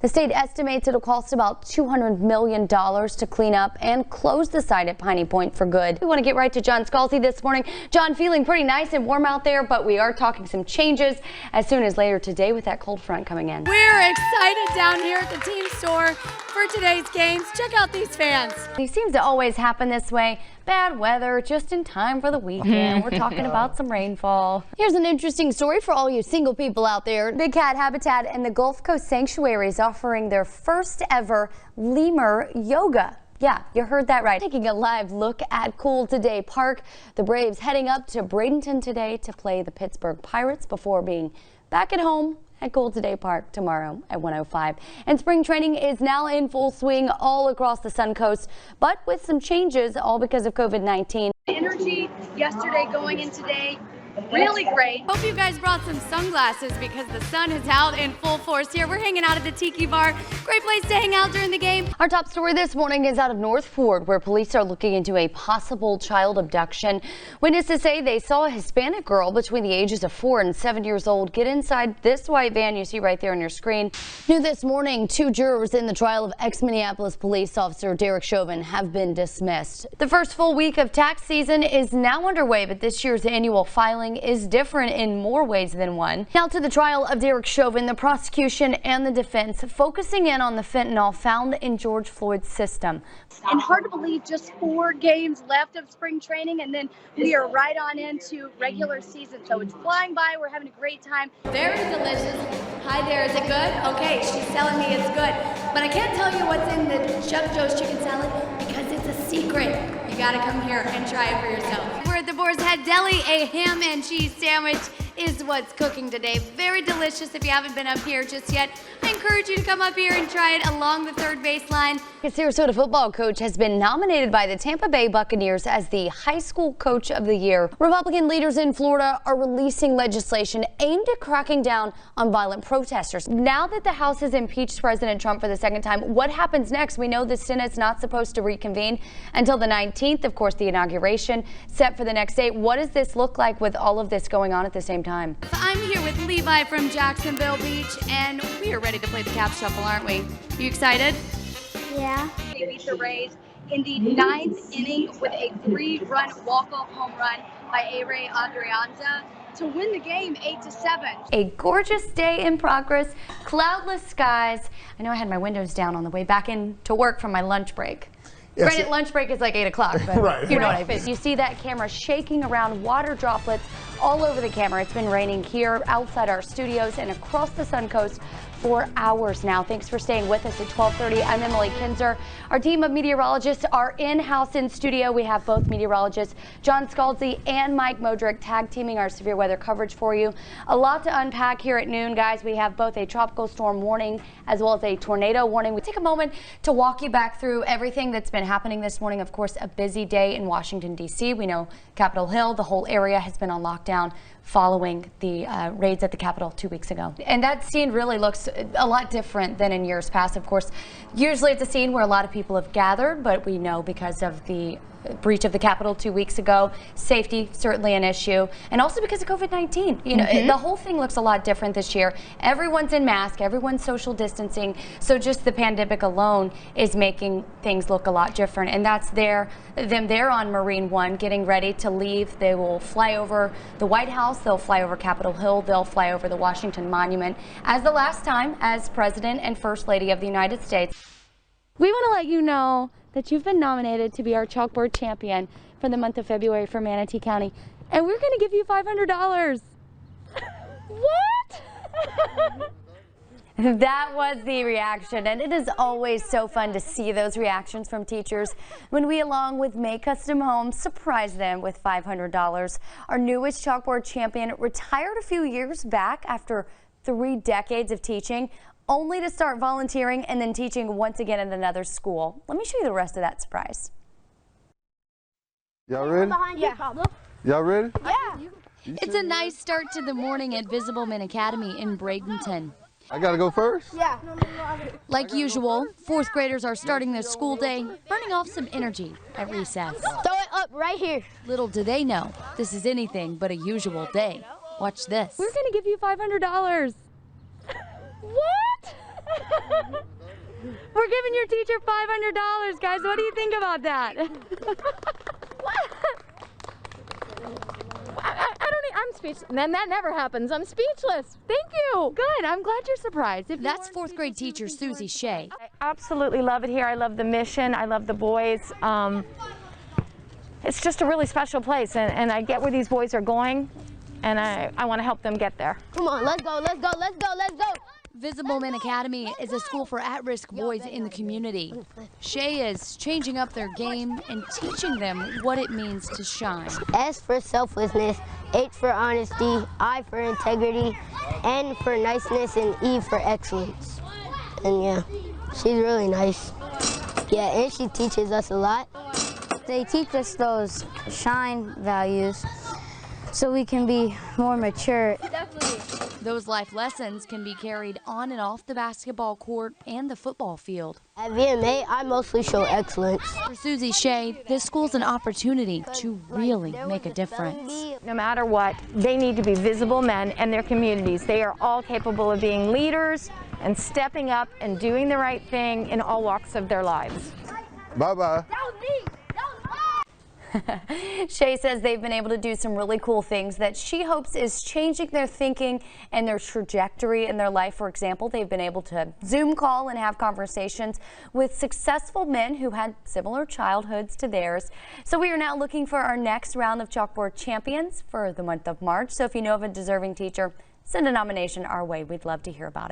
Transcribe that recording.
The state estimates it'll cost about $200 million to clean up and close the site at Piney Point for good. We want to get right to John Scalzi this morning. John, feeling pretty nice and warm out there, but we are talking some changes as soon as later today with that cold front coming in. We're excited down here at the team store for today's games. Check out these fans. It seems to always happen this way. Bad weather just in time for the weekend. We're talking about some rainfall. Here's an interesting story for all you single people out there. Big Cat Habitat and the Gulf Coast Sanctuary is offering their first ever lemur yoga. Yeah, you heard that right. Taking a live look at Cool Today Park. The Braves heading up to Bradenton today to play the Pittsburgh Pirates before being back at home at Cool Today Park tomorrow at 1:05. And spring training is now in full swing all across the Sun Coast, but with some changes, all because of COVID-19. Energy yesterday going in today, really great. Hope you guys brought some sunglasses because the sun is out in full force here. We're hanging out at the Tiki Bar. Great place to hang out during the game. Our top story this morning is out of North Ford, where police are looking into a possible child abduction. Witnesses say they saw a Hispanic girl between the ages of 4 and 7 years old get inside this white van you see right there on your screen. New this morning, 2 jurors in the trial of ex-Minneapolis police officer Derek Chauvin have been dismissed. The first full week of tax season is now underway, but this year's annual filing is different in more ways than one. Now to the trial of Derek Chauvin, the prosecution and the defense focusing in on the fentanyl found in George Floyd's system. And hard to believe, just 4 games left of spring training, and then we are right on into regular season. So it's flying by. We're having a great time. Very delicious. Hi there, is it good? Okay, she's telling me it's good. But I can't tell you what's in the Chuck Joe's chicken salad because it's a secret. You gotta come here and try it for yourself. We're at the Boar's Head Deli. A ham and cheese sandwich is what's cooking today. Very delicious. If you haven't been up here just yet, I encourage you to come up here and try it along the third baseline. A Sarasota football coach has been nominated by the Tampa Bay Buccaneers as the High School Coach of the Year. Republican leaders in Florida are releasing legislation aimed at cracking down on violent protesters. Now that the House has impeached President Trump for the second time, what happens next? We know the Senate's not supposed to reconvene until the 19th. Of course, the inauguration set for the next day. What does this look like with all of this going on at the same time? I'm here with Levi from Jacksonville Beach, and we are ready to play the Cap Shuffle, aren't we? You excited? Yeah. They beat the Rays in the 9th inning with a 3-run walk-off home run by A-Ray Adrianza to win the game 8-7. A gorgeous day in progress, cloudless skies. I know I had my windows down on the way back into work from my lunch break. Yes. Granted, lunch break is like 8 o'clock, but Right. you know what I mean. You see that camera shaking around, water droplets all over the camera. It's been raining here outside our studios and across the Sun Coast for hours now. Thanks for staying with us at 12:30. I'm Emily Kinzer. Our team of meteorologists are in-house in studio. We have both meteorologists, John Scalzi and Mike Modrick, tag teaming our severe weather coverage for you. A lot to unpack here at noon, guys. We have both a tropical storm warning as well as a tornado warning. We take a moment to walk you back through everything that's been happening this morning. Of course, a busy day in Washington, D.C. We know Capitol Hill, the whole area has been on lockdown following the raids at the Capitol 2 weeks ago. And that scene really looks a lot different than in years past. Of course, usually it's a scene where a lot of people have gathered, but we know because of the breach of the Capitol 2 weeks ago, safety certainly an issue, and also because of COVID-19. You know, the whole thing looks a lot different this year. Everyone's in mask, everyone's social distancing, so just the pandemic alone is making things look a lot different. And that's them there on Marine One getting ready to leave. They will fly over the White House, they'll fly over Capitol Hill, they'll fly over the Washington Monument as the last time as President and First Lady of the United States. We want to let you know that you've been nominated to be our chalkboard champion for the month of February for Manatee County, and we're going to give you $500. What? That was the reaction, and it is always so fun to see those reactions from teachers when we, along with May Custom Homes, surprise them with $500. Our newest chalkboard champion retired a few years back after 3 decades of teaching, only to start volunteering and then teaching once again at another school. Let me show you the rest of that surprise. Y'all ready? Yeah. Y'all ready? Yeah. It's a nice start to the morning at Visible Men Academy in Bradenton. I gotta go first? Yeah. Like usual, 4th graders are starting their school day, burning off some energy at recess. Throw it up right here. Little do they know, this is anything but a usual day. Watch this. We're gonna give you $500. What? We're giving your teacher $500, guys. What do you think about that? I'm speechless. Man, that never happens. I'm speechless. Thank you. Good. I'm glad you're surprised. That's fourth grade teacher Susie Shea. I absolutely love it here. I love the mission. I love the boys. It's just a really special place, and I get where these boys are going, and I want to help them get there. Come on, let's go, let's go, let's go, let's go. Visible Men Academy is a school for at-risk boys in the community. Shea is changing up their game and teaching them what it means to shine. S for selflessness, H for honesty, I for integrity, N for niceness, and E for excellence. And yeah, she's really nice. Yeah, and she teaches us a lot. They teach us those shine values so we can be more mature. Those life lessons can be carried on and off the basketball court and the football field. At VMA, I mostly show excellence. For Susie Shea, this school's an opportunity to really make a difference. No matter what, they need to be visible men in their communities. They are all capable of being leaders and stepping up and doing the right thing in all walks of their lives. Bye-bye. Shea says they've been able to do some really cool things that she hopes is changing their thinking and their trajectory in their life. For example, they've been able to Zoom call and have conversations with successful men who had similar childhoods to theirs. So we are now looking for our next round of Chalkboard champions for the month of March. So if you know of a deserving teacher, send a nomination our way. We'd love to hear about it.